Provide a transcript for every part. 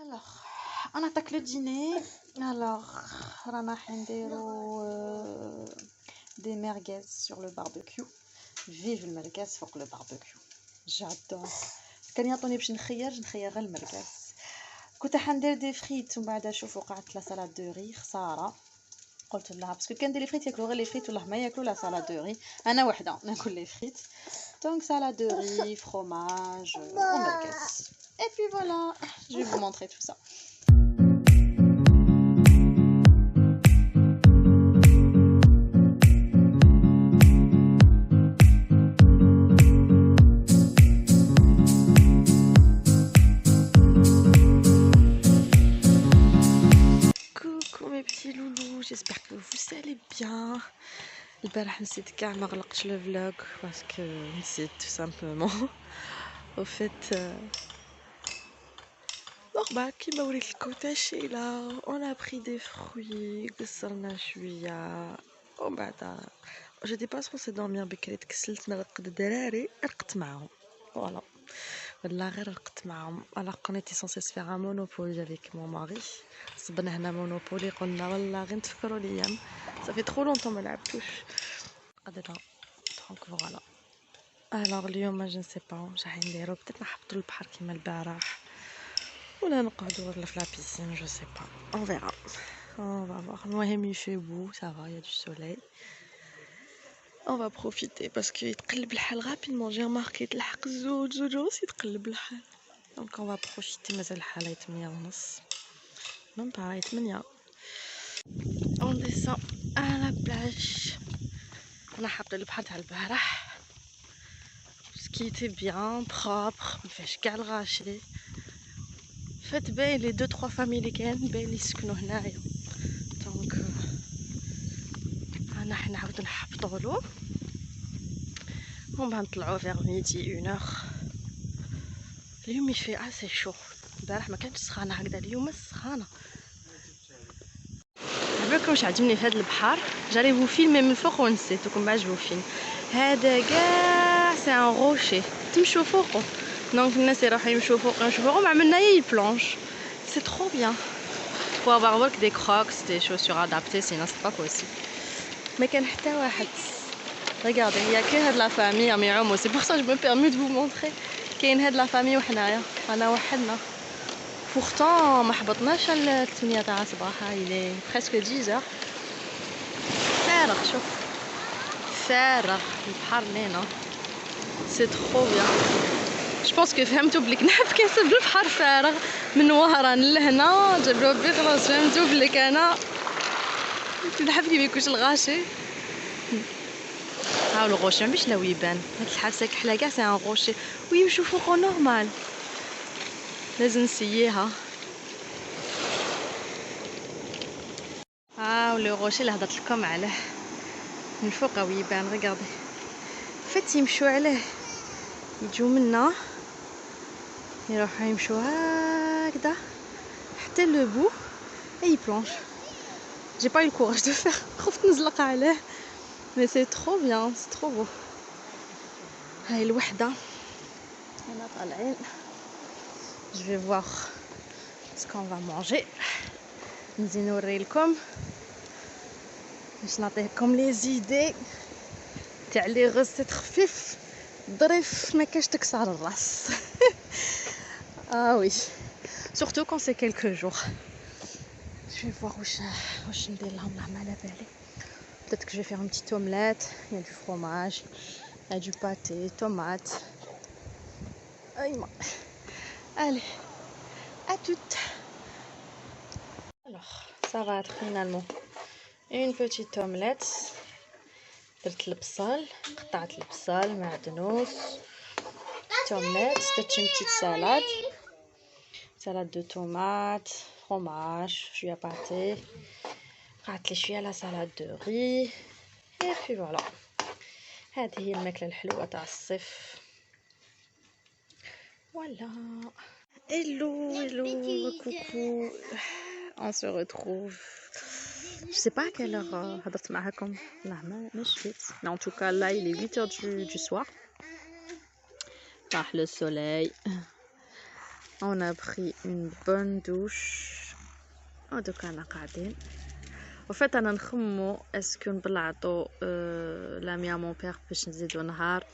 Alors, on attaque le dîner. Alors, رانا حنديرو des merguez sur le barbecue. Vive le merguez فوق le barbecue. J'adore. كان يعطوني باش نخير غير المرقاز. كنت حندير دي فريت ومن بعد شوفوا قعدت لا سالاد دو ري خساره. قلت لها باسكو كان دير لي فريت ياكلوا غير لي فريت والله ما ياكلوا لا سالاد دو ري. انا وحده ناكل لي فريت. Donc salade de riz, fromage, merguez. Et puis voilà, je vais vous montrer tout ça. Coucou mes petits loulous, j'espère que vous allez bien. البارح نسيت كاع ما غلقتش لو فلوغ باسكو نسيت tout simplement. Au fait bah كيما وريت لكم تاشيله on a pris des fruits قصرنا شويه ومن بعد j'étais pas censée dormir بكري تكسلت نرقد الدراري رقدت معاهم فوالا والله غير رقدت معاهم alors qu'on était censé se faire un monopoly avec mon mari صبنا هنا مونوبولي قلنا والله غير نتفكروا الايام ça fait trop longtemps ما لعبتوش قدرنا دونك فوالا alors اليوم je ne sais pas واش راح نديرو بديت نحبطوا البحر كيما البارح ولا نقعدوا ولا في لا بيسين je sais pas on verra on va voir المهم il fait beau ça va il y a du soleil on va profiter parce que يتقلب الحال rapidement j'ai remarqué تلحق الزوج ونص يتقلب الحال donc on va profiter مازال الحال 8:30 même pas 8 on descend à la plage انا حاطه البحر تاع البارح ce qui était bien propre ما فيهاش كاع الغاشي فات باين لي 2-3 فامي اللي كاين باين لي يسكنوا هنايا دونك انا حنا نعاودو نحبطولو ومن بعد نطلعو فيغ ميدي 1 اليوم يفي اسي شو البارح ما كانتش سخانه هكذا اليوم سخانه عبالكم واش عجبني في هذا البحر جاري فو فيلمي من الفوق ونسيتكم باش فو فيلم هذا كاع سي ان روشي تمشوا فوقو دونك الناس يروحوا يمشوا فوق ما عملنا اي بلانش سي ترو بيان faut avoir work des crocs des chaussures adaptées sinon c'est pas possible ما كان حتى واحد regardez il y a que هاد لا فامي ام يعوموا c'est pour ça je me permets de vous montrer كاين هاد لا فامي وحنايا انا وحدنا pourtant ما حبطناش 8 تاع الصباح il est presque 10 heures فارغ شوف فارغ البحر لينا سي ترو بيان Je pense que فهمتوا بلي نحب كنسب البحر فارغ من وهران لهنا جابوه بي خلاص فهمتوا بلي انا نحب كي ميكونش الغاشي هاو الغوشي ما بيش لاو يبان هاد الحبسه كحله كاع سي ان غوشي ويمشوا فوقو نورمال لازم نسييها هاو لو غوشي اللي هضرت لكم عليه من فوق ويبان ريغاردي فات يمشوا عليه يجوا منا يروحوا يمشوا هكذا حتى لو بو اي بلانش جي با الكوراج دو فير خفت نزلق عليه مي سي ترو بيان سي ترو بو هاي الوحده هنا طالعين جو في فوار سكون فا مانجي نزيد نوريلكم باش نعطيكم لي زيدي تاع لي غوسيت خفيف ظريف ما كاش تكسر الراس ah oui surtout quand c'est quelques jours je vais voir واش ندير لهم لا ما على بالي peut-être que je vais faire une petite omelette il y a du fromage il y a du pâté tomate allez à toutes alors ça va être finalement une petite omelette درت البصل قطعت البصل معدنوس تومات درت une petite salade de tomates fromage شويه باتي قعدت لي شويه لا سالاد دو ري et puis voilà هذه هي الماكله الحلوه تاع الصيف voilà hello coucou on se retrouve je sais pas à quelle heure هضرت معاكم لا ما شفت mais en tout cas là il est 8 heures du soir طاح le soleil On a pris une bonne douche. Oh, donc on a قاعدين. En fait, أنا نخمو est-ce que نبلعطو l'ami à mon père باش نزيدو نهار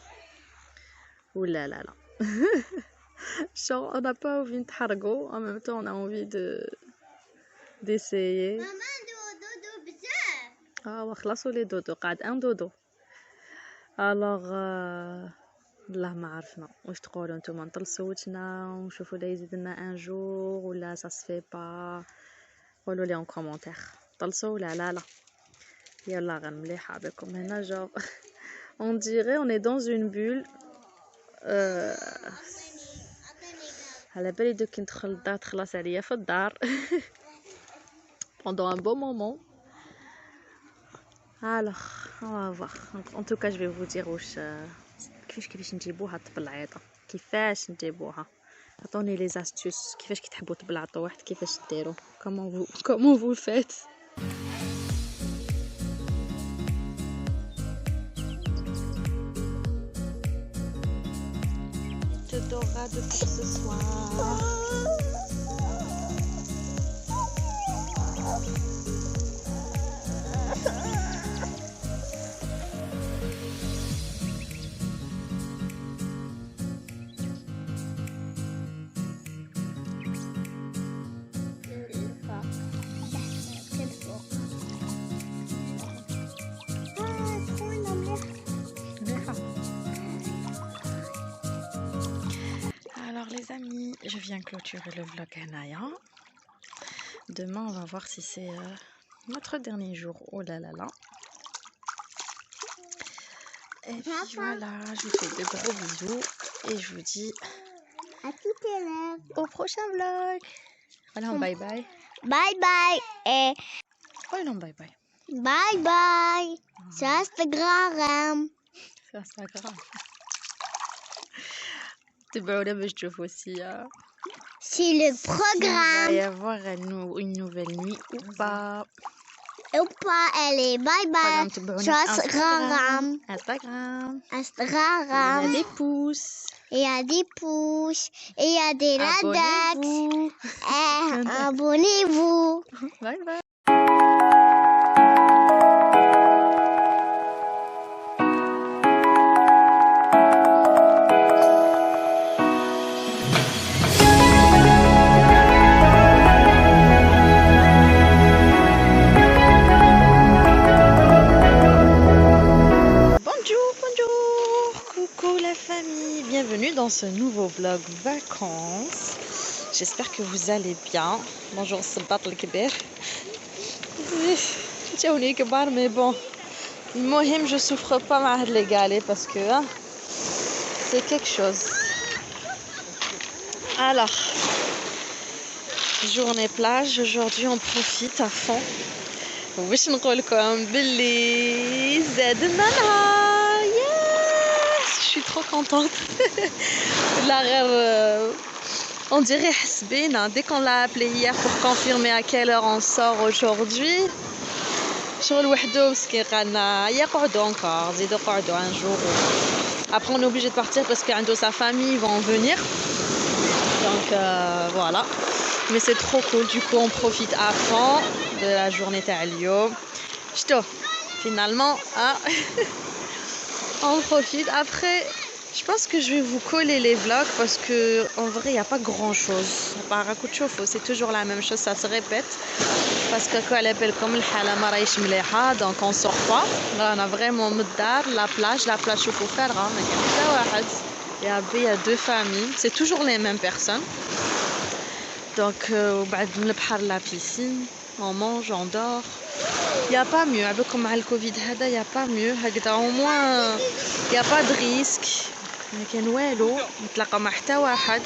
ولا لا. Genre, on n'a pas envie de نتحرقو, en même temps on a envie d'essayer. Maman, dodo بزاف. وخلصوا لي دودو, قاعد ان دودو. alors والله ما عرفنا واش تقولوا نتوما نطلسوا وجهنا ونشوفوا لا يزيد لنا ان جور ولا ça se fait pas. قولوا لي en commentaire طلسوا ولا لا. يلا غير مليحه بكم هنا جو. on dirait on est dans une bulle. على بالي دوك ندخل الدار تخلص عليا في الدار. pendant un bon moment. alors on va voir. en tout cas je vais vous dire واش كيفاش نجيبوها الطبلعيطه, كيفاش نجيبوها. عطوني لي زاستوس كيفاش كتحبوا تبلعطوا واحد, كيفاش ديروا, comment vous faites. te dorade pour ce soir. Alors les amis, je viens clôturer le vlog Hanaya. Demain on va voir si c'est notre dernier jour. Oh là là là. Et puis voilà, je vous fais de gros bisous et je vous dis À tout à l'heure. au prochain vlog. Voilà, bye bye. Bye bye. Et Oh non, bye bye. bye bye. C'est Instagram. C'est Instagram. تبعونا باش تشوفوا aussi C'est le il va programme. y avoir une nouvelle nuit ou pas. Ou pas, elle est bye bye. تبعونا Sur في Instagram. Instagram. Il y a Instagram. des pouces. Il y a des pouces. Et il y a des ladacs. Abonnez-vous. Abonnez-vous. Bye bye. Bienvenue dans ce nouveau vlog vacances. J'espère que vous allez bien. Bonjour الصباط الكبير. جاوني كبار mais bon. المهم je souffre pas مع هاد les galets parce que c'est quelque chose. Alors journée plage, aujourd'hui on profite à fond. وباش نقول لكم باللي زادنا نهار. Je suis trop contente. La rêve, on dirait Hasbina. Dès qu'on l'a appelé hier pour confirmer à quelle heure on sort aujourd'hui, شغل وحده مسكين قالنا يقعدوا encore, زيدوا قعدوا un jour. Après on est obligé de partir parce qu'Ando sa famille vont venir. Donc voilà. Mais c'est trop cool, du coup on profite à fond de la journée تاع اليوم. شتو finalement on profite. Après je pense que je vais vous coller les vlogs parce que en vrai il n'y a pas grand chose par contre c'est toujours la même chose, ça se répète parce que quand elle appelle comme الحالة ما راهيش مليحة donc on sort pas. Là on a vraiment من الدار la plage شوفوا فارغة ما كاين حتى واحد. Il y a deux familles, c'est toujours les mêmes personnes. Donc وبعد من البحر la piscine, on mange, on dort. Il n'y a pas mieux, avec le Covid, il n'y a pas mieux. Au moins, il n'y a pas de risque. لكن والو نتلاقى مع حتى واحد.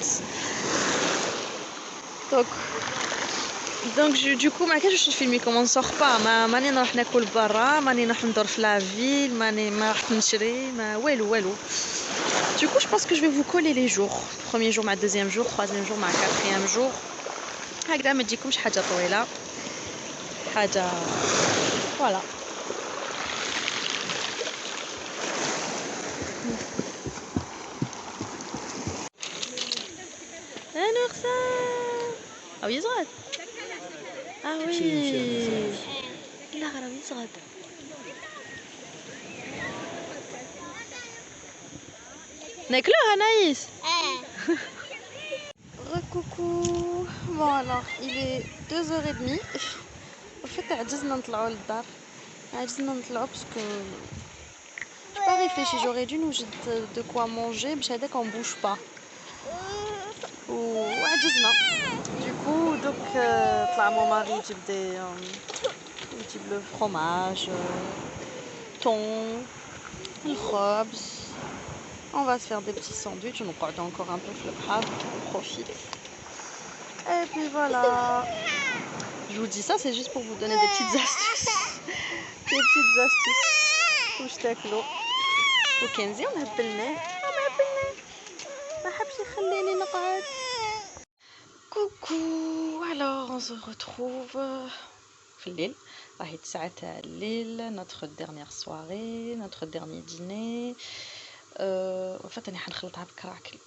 Donc du coup ما كانش نفيلمي كومون سور با, ماني نروح ناكل برا, ماني نروح ندور في لا فيل, ما رحت نشري, ما والو. Du coup je pense que je vais vous coller les jours. Premier jour, deuxième jour, troisième jour, quatrième jour. هكذا ما تجيكمش حاجة طويلة. حاجة voilà. anniversaire. Ah oui يصغد. Ah oui. لا غير يصغد. ناكلوها نايس. Recoucou. Bon alors, il est 2h30. Au fait, عجزنا نطلعوا للدار. عجزنا نطلعوا parce que j'ai pas réfléchi, j'aurais dû nous jeter de quoi manger, mais j'ai dit qu'on bouge pas. وعجزنا. Du coup, donc طلع mon mari يجيب le fromage, thon, le khobz. On va se faire des petits sandwichs, on regarde encore un peu le bhar, on profite. Et puis voilà. Je vous dis ça, c'est juste pour vous donner des petites astuces. Des petites astuces. واش تاكلوا وكنزي ونهبلناه ما حبش يخليني نقعد. Coucou, alors on se retrouve في الليل. راهي 9 تاع الليل, notre dernière soirée, notre dernier dîner. en fait انا حنخلطها بكراكل.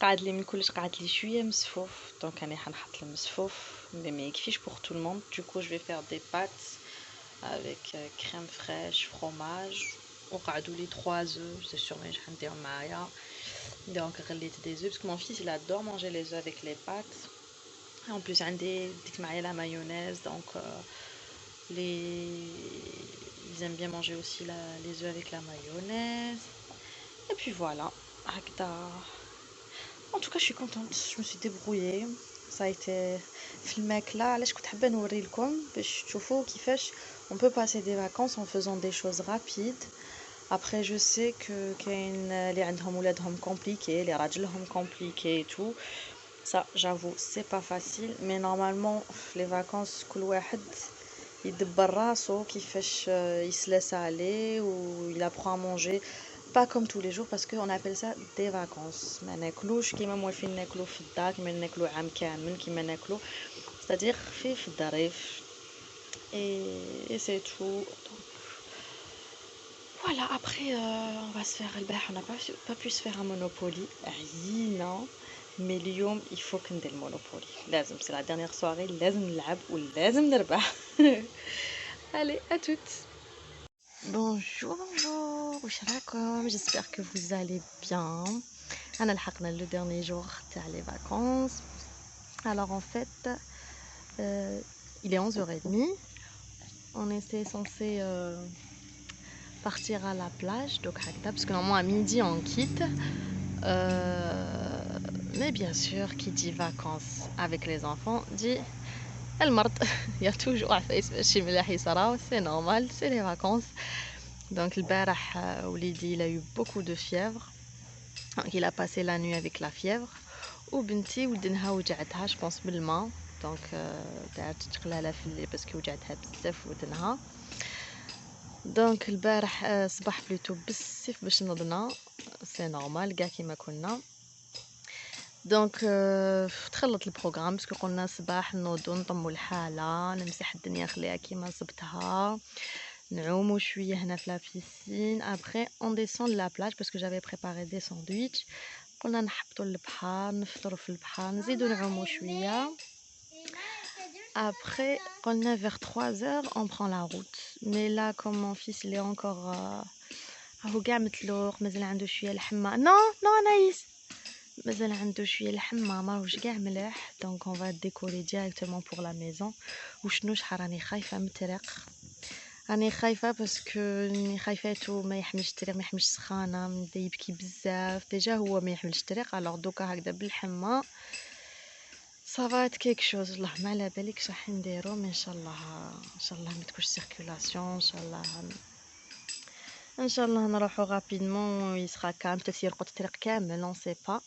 قعد لي من كلش, قعد لي شويه مسفوف, دونك انا حنحط المسفوف mais ما يكفيش pour tout le monde. Du coup je vais faire des pâtes avec crème fraîche, fromage. وقعدوا لي 3 œufs, c'est sûr mais حندير معايا. Donc غليت des œufs parce que mon fils il adore manger les œufs avec les pâtes. Et en plus عندي ديك معايا la mayonnaise, donc ils aiment bien manger aussi les œufs avec la mayonnaise. Et puis voilà, en tout cas je suis contente, je me suis débrouillée. Ça a été في الماكلة, علاش كنت حابة نوريلكم باش تشوفوا كيفاش on peut passer des vacances en faisant des choses rapides. Après je sais que كاين اللي عندهم ولادهم compliqué, les راجلهم compliqué et tout. Ça j'avoue c'est pas facile, mais normalement les vacances كل واحد يدبر راسو كيفاش يسلاس عليه و il apprend à manger pas comme tous les jours parce qu'on appelle ça des vacances. ما ناكلوش كيما موالفين ناكلو في الدار, كيما ناكلو عام كامل, كيما ناكلو c'est-à-dire في الظريف. Et c'est tout. Donc, voilà, après on va se faire on n'a pas pu se faire un Monopoly. Non, mais اليوم il faut que ندير Monopoly. لازم, c'est la dernière soirée, لازم نلعب ولازم نربح. Allez, à toutes. Bonjour, bonjour, واش راكم? J'espère que vous allez bien. أنا لحقنا le dernier jour تاع les vacances. Alors en fait, il est 11h30. On était censé partir à la plage, donc parce que normalement à midi on quitte. Mais bien sûr, qui dit vacances avec les enfants dit المرض. Il y a toujours عفايس ماشي ملاح يصراو, c'est normal, c'est les vacances. Donc البارح وليدي il a eu beaucoup de fièvre. Donc, il a passé la nuit avec la fièvre. وبنتي ودنها وجعتها je pense بالماء, donc قعدت تقلالها في الليل parce que وجعتها بزاف ودنها. دونك البارح صباح بليتو بزاف باش نضنا, سي نورمال كاع كيما كنا. دونك تخلط البروغرام باسكو قلنا صباح نوضو نطمو الحاله, نمسح الدنيا نخليها كيما صبتها, نعومو شويه هنا في لا بيسين. ابري اون ديسون لا بلاج باسكو جافي بريباري دي ساندويتش. قلنا نحبطو البحر, نفطرو في البحر, نزيدو نعومو شويه. Après, on est vers 3h, on prend la route. Mais là, comme mon fils, il est encore... هو قاع متلوق, مازال عنده شوية الحمى. Non, Anaïs. مازال عنده شوية الحمى, ماهوش قاع مليح. Donc on va décoller directement pour la maison. وشنو شحال راني خايفة من الطريق. راني خايفة باسكو راني خايفاتو ما يحملش الطريق, ما يحملش سخانة, بدا يبكي بزاف. ديجا هو ما يحملش الطريق, alors دوكا هكذا بالحمى. Ça va être quelque chose. الله ما على بالك راح نديرو, mais ان شاء الله ما تكونش سيركولاسيون, ان شاء الله نروحو rapidement, il sera calme, peut-être يرقد الطريق كامل, on sait pas.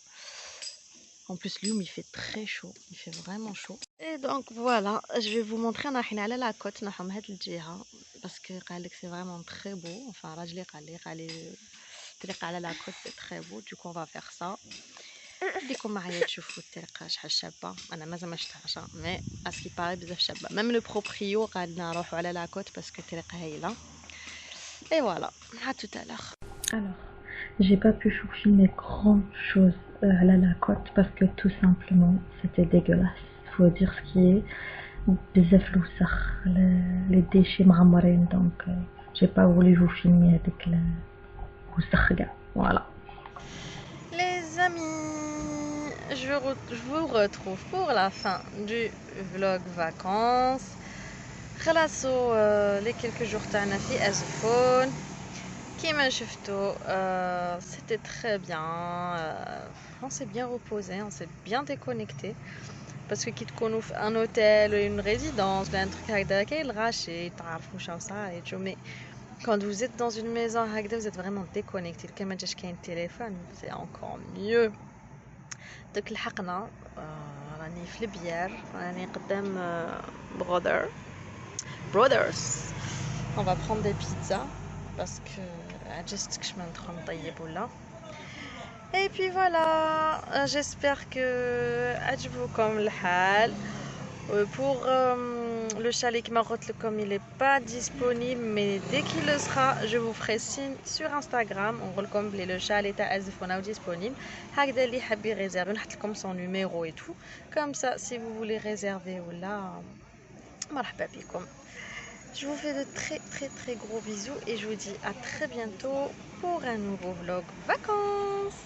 En plus اليوم il fait très chaud, il fait vraiment chaud. Et donc voilà, je vais vous montrer. انا رايحين على لا كوت, نروحو من هاد الجهه باسكو قال لك c'est vraiment très beau. Enfin راجلي قال لي الطريق على لا كوت c'est très beau, du coup on va faire ça. خليكم معايا تشوفوا الطريقه شحال شابه. انا مازال ما شفتهاش, مي اسكي باري بزاف شابه. ميم لو بروبريو قال لنا نروحوا على لا كوت باسكو الطريق هايله. اي فوالا, à tout à l'heure. Alors J'ai pas pu filmer grand chose à la côte parce que tout simplement c'était dégueulasse. Faut dire ce qui est. بزاف الوسخ les déchets معمرين donc j'ai pas voulu vous filmer avec الوسخ كاع. Voilà. Les amis, je vous retrouve pour la fin du vlog vacances. خلاصو les quelques jours تاعنا في أزفون كيما شفتوا c'était très bien. On s'est bien reposé, on s'est bien déconnecté parce que كي تكونوا في un hôtel ou une résidence ou un truc هكذا كاين الغاشي تعرفوا شنو صاير mais quand vous êtes dans une maison هكذا vous êtes vraiment déconnecté كما جاش كاين التليفون c'est encore mieux. دوك لحقنا راني في البيار راني قدام brothers. On va prendre des pizzas parce que عجزت كش ما ندخل نطيب ولا. Et puis voilà, j'espère que عجبكم الحال. Pour le chalet qui m'a retenu comme il n'est pas disponible, mais dès qu'il le sera, je vous ferai signe sur Instagram. On recommble le chalet à Azefona disponible. هكذا اللي حاب يريزيرفي نحط لكم son numéro et tout. Comme ça, si vous voulez réserver ou là, مرحبا بكم. Je vous fais de très gros bisous et je vous dis à très bientôt pour un nouveau vlog vacances.